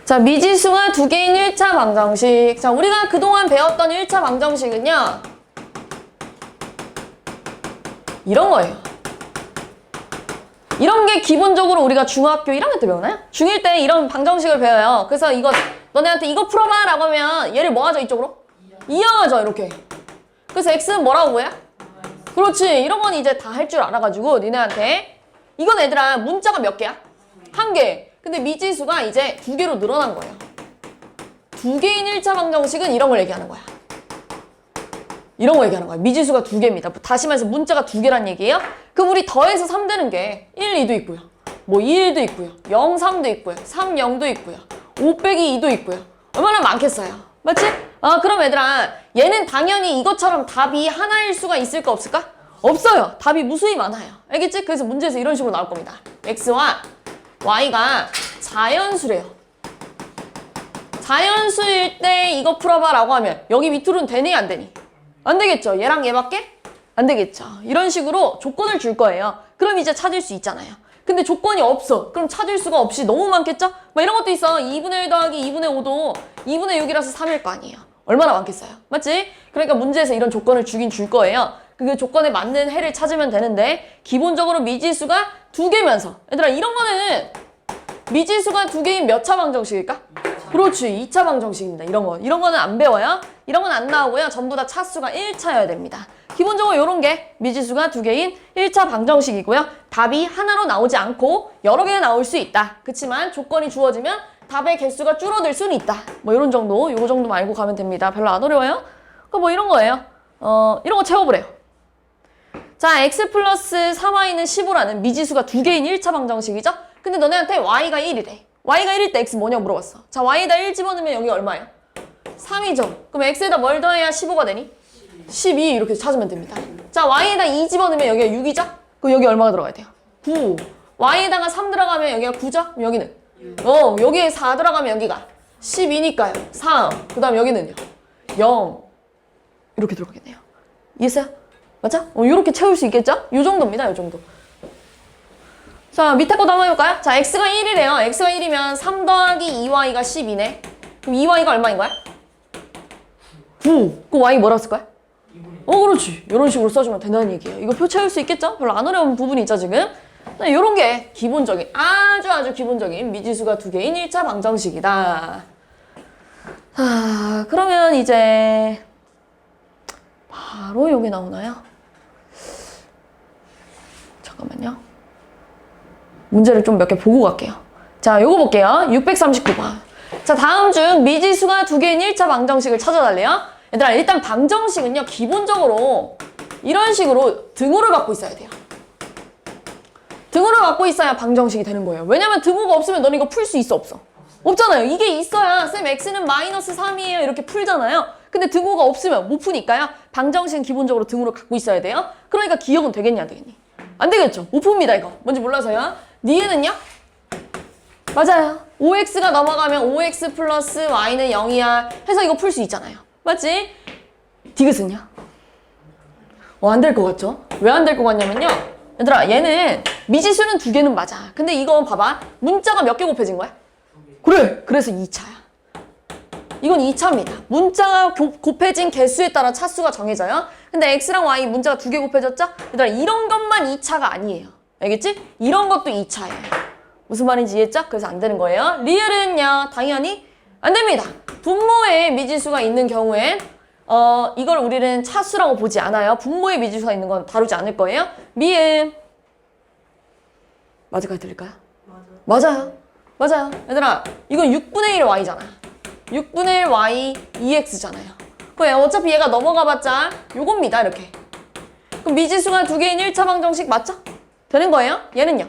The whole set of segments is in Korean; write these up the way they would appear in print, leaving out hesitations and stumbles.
자, 미지수가 두 개인 1차 방정식. 자, 우리가 그동안 배웠던 1차 방정식은요. 이런 거예요. 이런 게 기본적으로 우리가 중학교 1학년 때 배우나요? 중1 때 이런 방정식을 배워요. 그래서 이거 너네한테 이거 풀어봐 라고 하면 얘를 뭐 하죠? 이쪽으로? 이어하죠 이렇게. 그래서 x는 뭐라고 구해? 그렇지. 이런 건 이제 다 할 줄 알아가지고 니네한테 이건 얘들아 문자가 몇 개야? 한 개. 근데 미지수가 이제 두 개로 늘어난 거예요. 두 개인 1차 방정식은 이런 걸 얘기하는 거야. 이런 거 얘기하는 거야. 미지수가 두 개입니다. 다시 말해서 문자가 두 개란 얘기예요. 그럼 우리 더해서 3 되는 게 1, 2도 있고요. 뭐 1도 있고요. 0, 3도 있고요. 3, 0도 있고요. 5 빼기 2도 있고요. 얼마나 많겠어요. 맞지? 그럼 얘들아 얘는 당연히 이것처럼 답이 하나일 수가 있을까 없을까? 없어요. 답이 무수히 많아요. 알겠지? 그래서 문제에서 이런 식으로 나올 겁니다. x와 y가 자연수래요. 자연수일 때 이거 풀어봐 라고 하면 여기 밑으로는 되니 안 되니? 안 되겠죠. 얘랑 얘밖에? 안 되겠죠. 이런 식으로 조건을 줄 거예요. 그럼 이제 찾을 수 있잖아요. 근데 조건이 없어. 그럼 찾을 수가 없이 너무 많겠죠? 뭐 이런 것도 있어. 2분의 1 더하기 2분의 5도 2분의 6이라서 3일 거 아니에요. 얼마나 많겠어요. 맞지? 그러니까 문제에서 이런 조건을 주긴 줄 거예요. 그 조건에 맞는 해를 찾으면 되는데 기본적으로 미지수가 두 개면서 얘들아 이런 거는 미지수가 두 개인 몇 차 방정식일까? 그렇지. 2차 방정식입니다. 이런 거는 안 배워요. 이런 건 안 나오고요. 전부 다 차수가 1차여야 됩니다. 기본적으로 이런 게 미지수가 두 개인 1차 방정식이고요. 답이 하나로 나오지 않고 여러 개가 나올 수 있다. 그치만 조건이 주어지면 답의 개수가 줄어들 수는 있다. 뭐 이런 정도, 요거 정도만 알고 가면 됩니다. 별로 안 어려워요. 뭐 이런 거예요. 이런 거 채워보래요. 자, x 플러스 3y는 15라는 미지수가 두 개인 1차 방정식이죠? 근데 너네한테 y가 1이래. y가 1일 때 x 뭐냐고 물어봤어. 자, y에다 1 집어넣으면 여기 얼마예요? 3이죠. 그럼 x에다 뭘 더해야 15가 되니? 12 이렇게 찾으면 됩니다. 자, y에다 2 집어넣으면 여기가 6이죠? 그럼 여기 얼마가 들어가야 돼요? 9. y에다가 3 들어가면 여기가 9죠? 그럼 여기는? 여기에 4 들어가면 여기가 12니까요. 3. 그 다음 여기는요? 0. 이렇게 들어가겠네요. 이해했어요? 맞죠? 이렇게 채울 수 있겠죠? 요 정도입니다. 요 정도. 자, 밑에 것도 한번 해볼까요? 자, x가 1이래요. x가 1이면 3 더하기 2y가 12네. 그럼 2y가 얼마인 거야? 9. 그 y 뭐라고 쓸 거야? 그렇지. 이런 식으로 써주면 된다는 얘기예요. 이거 표 채울 수 있겠죠? 별로 안 어려운 부분이 있죠, 지금? 이런 게 기본적인, 아주 기본적인 미지수가 두 개인 1차 방정식이다. 그러면 이제 바로 여기 나오나요? 잠깐만요. 문제를 좀 몇 개 보고 갈게요. 자, 요거 볼게요. 639번. 자, 다음 중 미지수가 두 개인 1차 방정식을 찾아달래요. 얘들아, 일단 방정식은요, 기본적으로 이런 식으로 등호를 갖고 있어야 돼요. 등호를 갖고 있어야 방정식이 되는 거예요. 왜냐면 등호가 없으면 너는 이거 풀 수 있어, 없어? 없잖아요. 이게 있어야 쌤 x는 마이너스 3이에요 이렇게 풀잖아요. 근데 등호가 없으면 못 푸니까요. 방정식은 기본적으로 등호를 갖고 있어야 돼요. 그러니까 기억은 되겠니 안 되겠니? 안 되겠죠. 못 풉니다 이거. 뭔지 몰라서요. 니에는요? 맞아요. 5x가 넘어가면 5x 플러스 y는 0이야 해서 이거 풀 수 있잖아요. 맞지? 디귿은요? 안 될 것 같죠? 왜 안 될 것 같냐면요. 얘들아, 얘는 미지수는 두 개는 맞아. 근데 이거 봐봐. 문자가 몇 개 곱해진 거야? 그래. 그래서 2차야. 이건 2차입니다. 문자가 곱해진 개수에 따라 차수가 정해져요. 근데 x랑 y 문자가 두 개 곱해졌죠? 얘들아, 이런 것만 2차가 아니에요. 알겠지? 이런 것도 2차예요. 무슨 말인지 이해했죠? 그래서 안 되는 거예요. 리을은요, 당연히 안 됩니다. 분모에 미지수가 있는 경우엔 이걸 우리는 차수라고 보지 않아요. 분모에 미지수가 있는 건 다루지 않을 거예요. 미음. 맞을까요? 들릴까요? 맞아요. 맞아요. 얘들아, 이건 6분의 1 y잖아. 6분의 1 y 2x잖아요. 그럼 어차피 얘가 넘어가봤자 요겁니다. 이렇게. 그럼 미지수가 두 개인 1차 방정식 맞죠? 되는 거예요? 얘는요.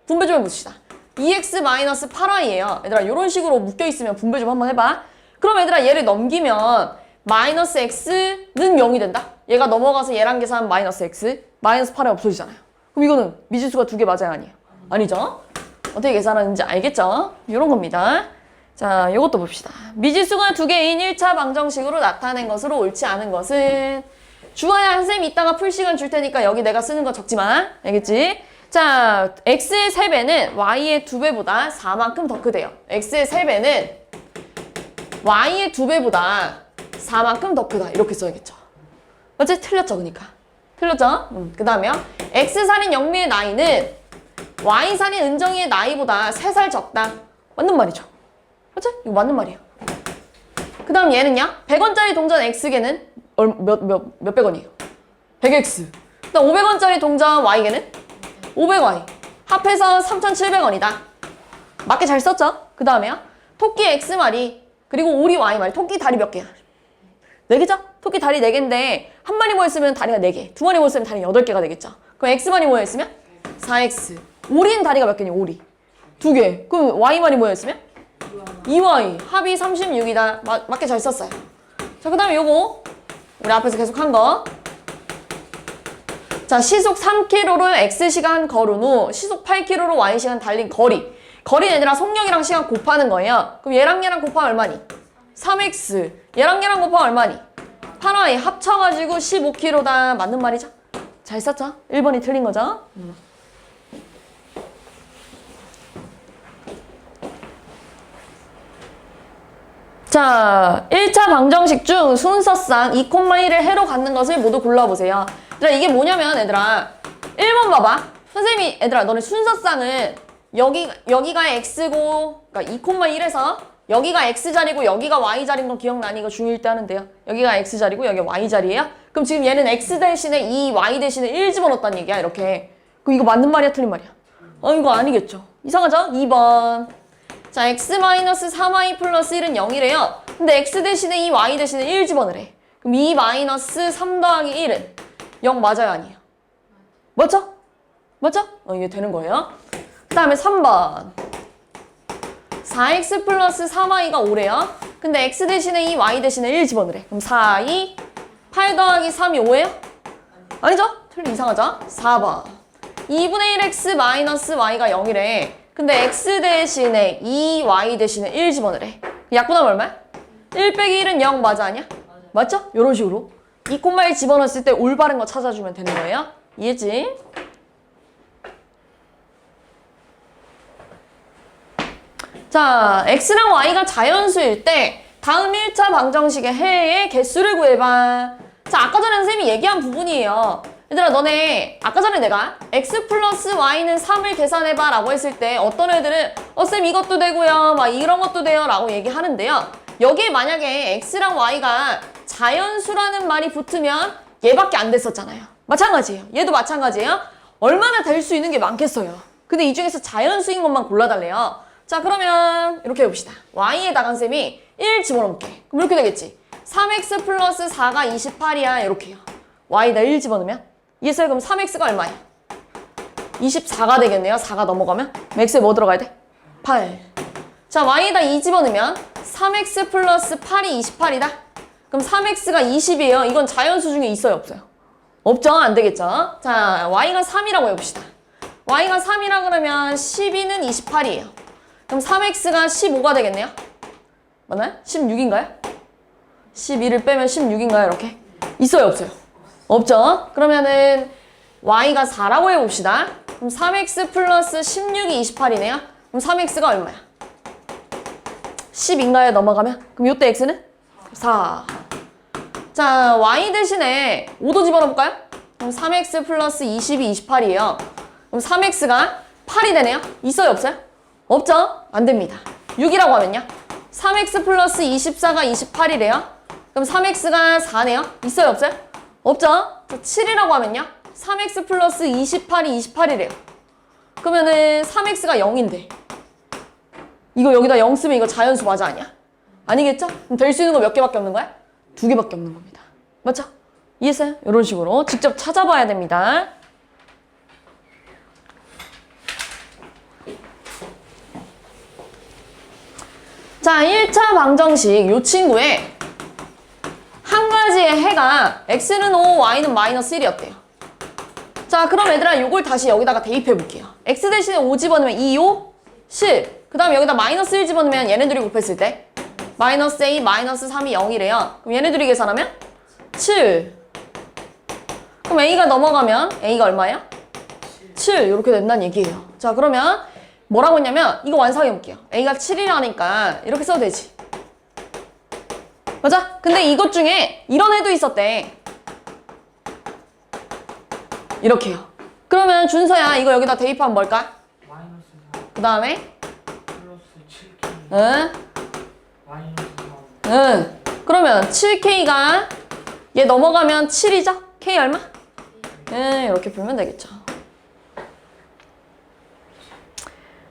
분배 좀 해봅시다. 2x-8y예요. 얘들아, 이런 식으로 묶여있으면 분배 좀 한번 해봐. 그럼 얘들아, 얘를 넘기면 마이너스 x는 0이 된다? 얘가 넘어가서 얘랑 계산하면 마이너스 x, 마이너스 8이 없어지잖아요. 그럼 이거는 미지수가 두 개 맞아요? 아니에요? 아니죠? 어떻게 계산하는지 알겠죠? 이런 겁니다. 자, 이것도 봅시다. 미지수가 두 개인 1차 방정식으로 나타낸 것으로 옳지 않은 것은 주아야, 쌤 이따가 풀 시간 줄 테니까 여기 내가 쓰는 거 적지 마. 알겠지? 자, x의 3배는 y의 2배보다 4만큼 더 크대요. x의 3배는 y의 2배보다 4만큼 더 크다. 이렇게 써야겠죠. 맞지? 틀렸죠, 그러니까. 틀렸죠? 그 다음에요. x살인 영미의 나이는 y살인 은정이의 나이보다 3살 적다. 맞는 말이죠. 맞지? 이거 맞는 말이에요. 그 다음 얘는요. 100원짜리 동전 x개는 몇백 원이에요? 100x. 그 다음 500원짜리 동전 y개는 500y. 합해서 3,700원이다. 맞게 잘 썼죠? 그 다음에요. 토끼 x마리 그리고 오리 y마리. 토끼 다리 몇 개야? 4개죠? 토끼 다리 4개인데 한 마리 모였으면 다리가 4개, 두 마리 모였으면 다리 8개가 되겠죠. 그럼 x마리 모여있으면 4x. 오리는 다리가 몇 개니? 오리 2개. 그럼 y마리 모여있으면 2y. 합이 36이다. 맞게 잘 썼어요. 자, 그 다음에 요거 우리 앞에서 계속 한 거. 자, 시속 3km를 x시간 걸은 후 시속 8km로 y시간 달린 거리. 거리는 얘들아 속력이랑 시간 곱하는 거예요. 그럼 얘랑 얘랑 곱하면 얼마니? 3x. 얘랑 얘랑 곱하면 얼마니? 8y. 합쳐가지고 15km다. 맞는 말이죠? 잘 썼죠? 1번이 틀린 거죠? 자, 1차 방정식 중 순서상 2,1을 해로 갖는 것을 모두 골라보세요. 얘들아, 이게 뭐냐면 얘들아 1번 봐봐. 선생님이 얘들아 너네 순서상은 여기가 x고 그러니까 2,1에서 여기가 x자리고 여기가 y자리인 거 기억나니? 이거 중1 때 하는데요. 여기가 x자리고 여기가 y자리예요. 그럼 지금 얘는 x 대신에 2, y 대신에 1 집어넣었다는 얘기야. 이렇게. 그럼 이거 맞는 말이야? 틀린 말이야? 이거 아니겠죠. 이상하죠? 2번. 자, x-3y 플러스 1은 0이래요. 근데 x 대신에 2, y 대신에 1 집어넣으래. 그럼 2-3 더하기 1은 0 맞아요? 아니에요? 맞죠? 맞죠? 이게 되는 거예요. 그 다음에 3번. 4x 플러스 3y가 5래요. 근데 x 대신에 2, y 대신에 1 집어넣으래. 그럼 4, 2, 8 더하기 3이 5예요? 아니죠? 틀리 이상하죠? 4번. 2분의 1x 마이너스 y가 0이래. 근데 x 대신에 2, y 대신에 1 집어넣으래. 약분하면 얼마야? 1 빼기 1은 0 맞아 아니야? 맞죠? 이런 식으로 2,1 집어넣었을 때 올바른 거 찾아주면 되는 거예요. 이해지? 자, x랑 y가 자연수일 때 다음 1차 방정식의 해의 개수를 구해봐. 자, 아까 전에 선생님이 얘기한 부분이에요. 얘들아 너네 아까 전에 내가 x 플러스 y는 3을 계산해봐 라고 했을 때 어떤 애들은 쌤 이것도 되고요 막 이런 것도 돼요 라고 얘기하는데요. 여기에 만약에 x랑 y가 자연수라는 말이 붙으면 얘밖에 안 됐었잖아요. 마찬가지예요. 얘도 마찬가지예요. 얼마나 될 수 있는 게 많겠어요. 근데 이 중에서 자연수인 것만 골라달래요. 자, 그러면 이렇게 해봅시다. y에다가 쌤이 1 집어넣을게. 그럼 이렇게 되겠지. 3x 플러스 4가 28이야. 이렇게요. y에다 1 집어넣으면 이해했어요? 그럼 3x가 얼마야? 24가 되겠네요. 4가 넘어가면 x에 뭐 들어가야 돼? 8. 자, y에다 2 집어넣으면 3x 플러스 8이 28이다. 그럼 3x가 20이에요. 이건 자연수 중에 있어요? 없어요? 없죠? 안 되겠죠? 자, y가 3이라고 해봅시다. y가 3이라 그러면 12는 28이에요. 그럼 3x가 15가 되겠네요? 맞나요? 16인가요? 12를 빼면 16인가요? 이렇게? 있어요? 없어요? 없죠? 그러면은 y가 4라고 해봅시다. 그럼 3x 플러스 16이 28이네요. 그럼 3x가 얼마야? 10인가요? 넘어가면? 그럼 요때 x는? 4. 자, y 대신에 5도 집어넣어볼까요? 그럼 3x 플러스 20이 28이에요. 그럼 3x가 8이 되네요? 있어요? 없어요? 없죠? 안 됩니다. 6이라고 하면요? 3x 플러스 24가 28이래요? 그럼 3x가 4네요? 있어요? 없어요? 없죠? 자, 7이라고 하면요? 3x 플러스 28이 28이래요. 그러면은 3x가 0인데 이거 여기다 0 쓰면 이거 자연수 맞아 아니야? 아니겠죠? 그럼 될 수 있는 거 몇 개밖에 없는 거야? 2개밖에 없는 겁니다. 맞죠? 이해했어요? 이런 식으로 직접 찾아봐야 됩니다. 자, 1차 방정식 요 친구의 한 가지의 해가 x는 5, y는 마이너스 1이었대요. 자, 그럼 얘들아 요걸 다시 여기다가 대입해 볼게요. x 대신에 5 집어넣으면 2, 5, 10. 그 다음에 여기다 마이너스 1 집어넣으면 얘네들이 곱했을 때 마이너스 a, 마이너스 3이 0이래요. 그럼 얘네들이 계산하면 7. 그럼 a가 넘어가면 a가 얼마예요? 7. 이렇게 된다는 얘기예요. 자, 그러면 뭐라고 했냐면 이거 완성해 볼게요. a가 7이라니까 이렇게 써도 되지. 맞아? 근데 이것 중에 이런 애도 있었대. 이렇게요. 그러면 준서야 이거 여기다 대입하면 뭘까? 마이너스 4 그 다음에 플러스 7K 응? 마이너스 4 응. 그러면 7K가 얘 넘어가면 7이죠? K 얼마? 네, 이렇게 풀면 되겠죠.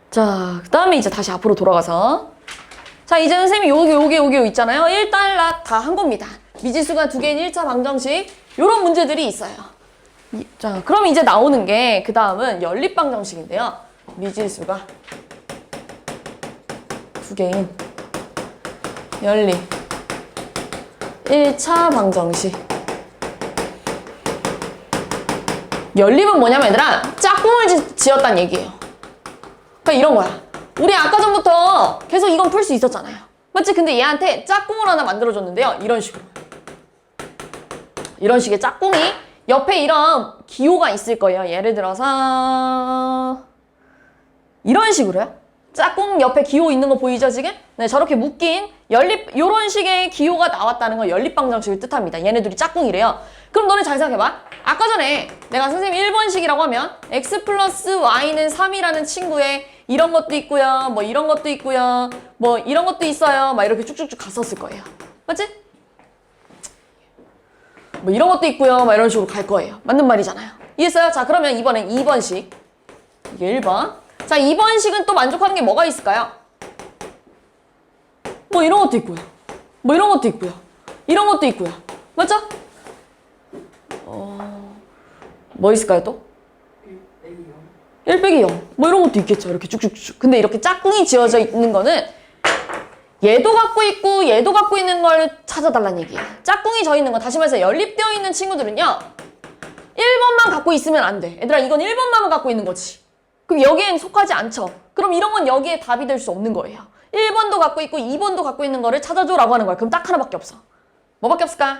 자, 그 다음에 이제 다시 앞으로 돌아가서 자, 이제 선생님이 요게 있잖아요. 1달러 다 한 겁니다. 미지수가 두 개인 1차 방정식 요런 문제들이 있어요. 자, 그럼 이제 나오는 게 그 다음은 연립방정식인데요. 미지수가 두 개인 연립 1차 방정식. 연립은 뭐냐면 얘들아 짝꿍을 지었다는 얘기예요. 그러니까 이런 거야. 우리 아까 전부터 계속 이건 풀 수 있었잖아요. 맞지? 근데 얘한테 짝꿍을 하나 만들어줬는데요. 이런 식으로. 이런 식의 짝꿍이 옆에 이런 기호가 있을 거예요. 예를 들어서 이런 식으로요. 짝꿍 옆에 기호 있는 거 보이죠 지금? 네, 저렇게 묶인 연립 요런 식의 기호가 나왔다는 건 연립방정식을 뜻합니다. 얘네들이 짝꿍이래요. 그럼 너네 잘 생각해봐. 아까 전에 내가 선생님 1번식이라고 하면 x 플러스 y는 3이라는 친구에 이런 것도 있고요. 뭐 이런 것도 있고요. 뭐 이런 것도 있어요. 막 이렇게 쭉쭉쭉 갔었을 거예요. 맞지? 뭐 이런 것도 있고요. 막 이런 식으로 갈 거예요. 맞는 말이잖아요. 이해했어요? 자, 그러면 이번엔 2번식. 이게 1번. 자, 2번식은 또 만족하는 게 뭐가 있을까요? 뭐 이런 것도 있고요. 뭐 이런 것도 있고요. 이런 것도 있고요. 맞죠? 뭐 있을까요 또? 1 빼기 0. 뭐 이런 것도 있겠죠. 이렇게 쭉쭉쭉. 근데 이렇게 짝꿍이 지어져 있는 거는 얘도 갖고 있고 얘도 갖고 있는 걸 찾아달라는 얘기예요. 짝꿍이 져 있는 거, 다시 말해서 연립되어 있는 친구들은요 1번만 갖고 있으면 안 돼. 얘들아 이건 1번만 갖고 있는 거지. 그럼 여기엔 속하지 않죠. 그럼 이런 건 여기에 답이 될 수 없는 거예요. 1번도 갖고 있고 2번도 갖고 있는 거를 찾아줘라고 하는 거야. 그럼 딱 하나밖에 없어. 뭐밖에 없을까?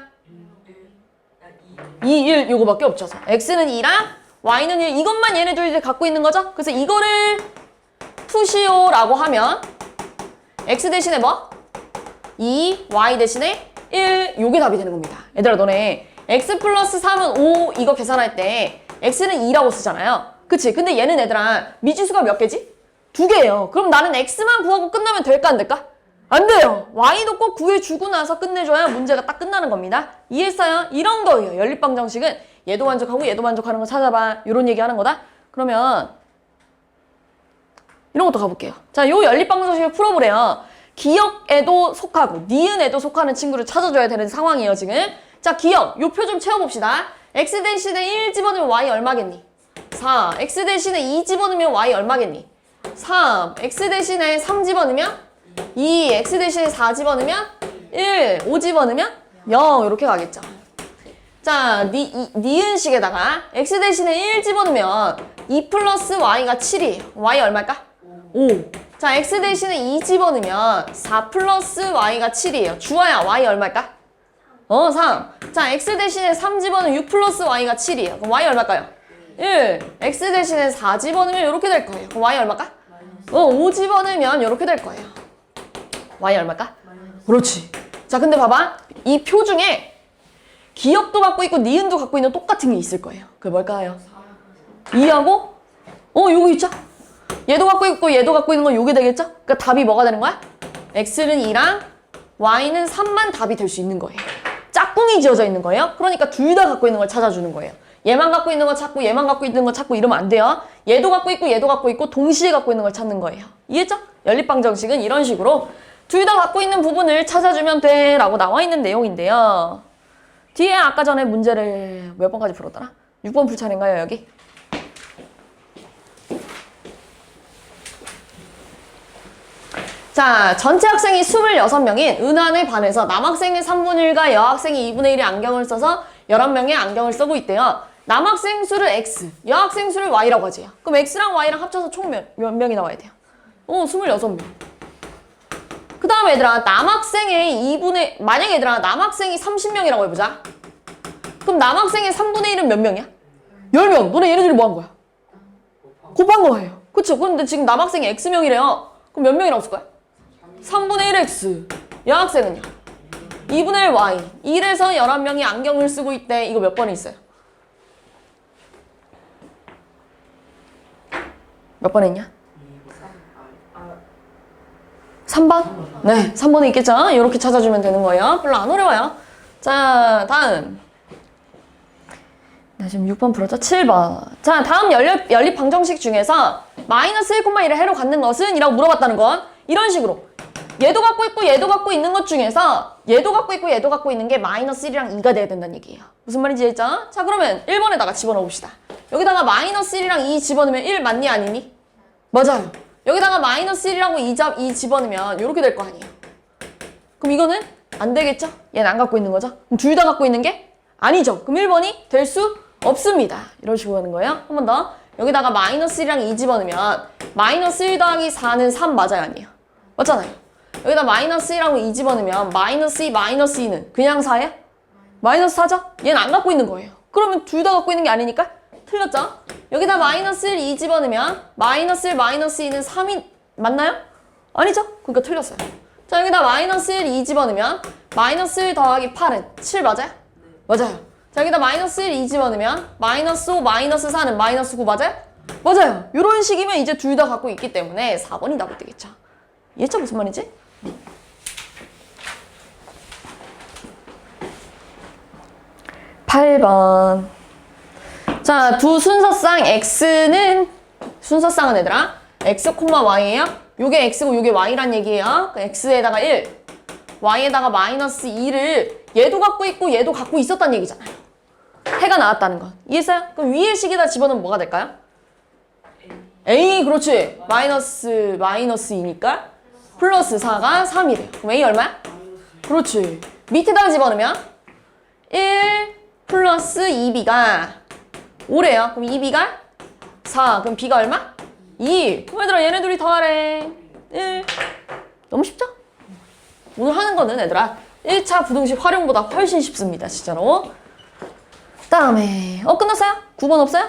2, 1 요거밖에 없죠. x는 2랑 y는 1 이것만 얘네들이 갖고 있는 거죠. 그래서 이거를 푸시오라고 하면 x 대신에 뭐? 2, y 대신에 1 요게 답이 되는 겁니다. 얘들아 너네 x 플러스 3은 5 이거 계산할 때 x는 2라고 쓰잖아요. 그치? 근데 얘는 얘들아 미지수가 몇 개지? 2개예요. 그럼 나는 x만 구하고 끝나면 될까 안 될까? 안 돼요. y도 꼭 구해주고 나서 끝내줘야 문제가 딱 끝나는 겁니다. 이해했어요? 이런 거예요. 연립방정식은 얘도 만족하고 얘도 만족하는 거 찾아봐. 이런 얘기 하는 거다. 그러면 이런 것도 가볼게요. 자, 요 연립방정식을 풀어보래요. 기역에도 속하고 니은에도 속하는 친구를 찾아줘야 되는 상황이에요 지금. 자, 기역 요 표 좀 채워봅시다. x 대신에 1 집어넣으면 y 얼마겠니? 4. x 대신에 2 집어넣으면 y 얼마겠니? 3. x 대신에 3 집어넣으면 2. x 대신에 4 집어넣으면 1. 5 집어넣으면 0. 이렇게 가겠죠. 자, 니은식에다가 x 대신에 1 집어넣으면 2 플러스 y가 7이에요. y 얼마일까? 5. 자, x 대신에 2 집어넣으면 4 플러스 y가 7이에요. 주어야 y 얼마일까? 3. 자, x 대신에 3 집어넣으면 6 플러스 y가 7이에요. 그럼 y 얼마일까요? 1. x 대신에 4 집어넣으면 이렇게 될 거예요. 그럼 y 얼마일까? 5 집어넣으면 이렇게 될 거예요. y 얼마일까? 그렇지. 자, 근데 봐봐. 이 표 중에 기역도 갖고 있고 니은도 갖고 있는 똑같은 게 있을 거예요. 그게 뭘까요? 2하고 요거 있죠? 얘도 갖고 있고 얘도 갖고 있는 건 요게 되겠죠? 그러니까 답이 뭐가 되는 거야? x는 2랑 y는 3만 답이 될 수 있는 거예요. 짝꿍이 지어져 있는 거예요. 그러니까 둘 다 갖고 있는 걸 찾아주는 거예요. 얘만 갖고 있는 거 찾고 얘만 갖고 있는 거 찾고 이러면 안 돼요. 얘도 갖고 있고 얘도 갖고 있고 동시에 갖고 있는 걸 찾는 거예요. 이해했죠? 연립방정식은 이런 식으로 둘 다 갖고 있는 부분을 찾아주면 돼 라고 나와 있는 내용인데요. 뒤에 아까 전에 문제를 몇 번까지 풀었더라? 6번 풀 차례인가요 여기? 자, 전체 학생이 26명인 은환에 반해서 남학생의 3분의 1과 여학생이 2분의 1의 안경을 써서 11명의 안경을 쓰고 있대요. 남학생 수를 x, 여학생 수를 y라고 하지요. 그럼 x랑 y랑 합쳐서 총 몇 명이 나와야 돼요? 26명. 그 다음에 얘들아, 남학생의 2분의, 만약에 얘들아, 남학생이 30명이라고 해보자. 그럼 남학생의 3분의 1은 몇 명이야? 10명. 너네 얘네들이 뭐 한 거야? 곱한 거예요. 그쵸? 그런데 지금 남학생이 x명이래요. 그럼 몇 명이라고 쓸 거야? 3분의 1x. 여학생은요? 2분의 1 y. 1에서 11명이 안경을 쓰고 있대. 이거 몇 번에 있어요? 몇 번에 있냐? 3번? 네, 3번에 있겠죠? 이렇게 찾아주면 되는 거예요. 별로 안 어려워요. 자, 다음. 네, 지금 6번 풀었죠? 7번. 자, 다음 연립 방정식 중에서 마이너스 1,1을 해로 갖는 것은? 이라고 물어봤다는 건 이런 식으로 얘도 갖고 있고 얘도 갖고 있는 것 중에서 얘도 갖고 있고 얘도 갖고 있는 게 마이너스 1이랑 2가 돼야 된다는 얘기예요. 무슨 말인지 알죠? 자, 그러면 1번에다가 집어넣어 봅시다. 여기다가 마이너스 1이랑 2 집어넣으면 1 맞니 아니니? 맞아요. 여기다가 마이너스 1이라고 2 집어넣으면 이렇게 될 거 아니에요. 그럼 이거는 안 되겠죠? 얘는 안 갖고 있는 거죠? 그럼 둘 다 갖고 있는 게 아니죠. 그럼 1번이 될 수 없습니다. 이런 식으로 하는 거예요. 한 번 더. 여기다가 마이너스 1이랑 2 집어넣으면 마이너스 1 더하기 4는 3 맞아요? 아니에요? 맞잖아요. 여기다 마이너스 1하고 2 집어넣으면 마이너스 2, 마이너스 2는 그냥 4예요? 마이너스 4죠? 얘는 안 갖고 있는 거예요. 그러면 둘 다 갖고 있는 게 아니니까 틀렸죠? 여기다 마이너스 1, 2 집어넣으면 마이너스 1, 마이너스 2는 3이 맞나요? 아니죠? 그러니까 틀렸어요. 자, 여기다 마이너스 1, 2 집어넣으면 마이너스 1 더하기 8은 7 맞아요? 맞아요. 자, 여기다 마이너스 1, 2 집어넣으면 마이너스 5, 마이너스 4는 마이너스 9 맞아요? 맞아요. 이런 식이면 이제 둘 다 갖고 있기 때문에 4번이 답이 되겠죠. 이해했죠? 무슨 말인지? 8번. 자, 두 순서쌍 x는 순서쌍은 얘들아 x, y예요. 요게 x고 요게 y란 얘기예요. x에다가 1, y에다가 마이너스 2를 얘도 갖고 있고 얘도 갖고 있었다는 얘기잖아요. 해가 나왔다는 건. 이해했어요? 그럼 위의 식에다 집어넣으면 뭐가 될까요? a, 그렇지. 마이너스 2니까 플러스 4가 3이래요. 그럼 a 얼마야? 그렇지. 밑에다가 집어넣으면 1 플러스 2b가 5래요. 그럼 2b가 4. 그럼 b가 얼마? 2. 그럼 얘들아 얘네 둘이 더하래. 1. 너무 쉽죠? 오늘 하는 거는 얘들아 1차 부등식 활용보다 훨씬 쉽습니다. 진짜로. 다음에 끝났어요? 9번 없어요?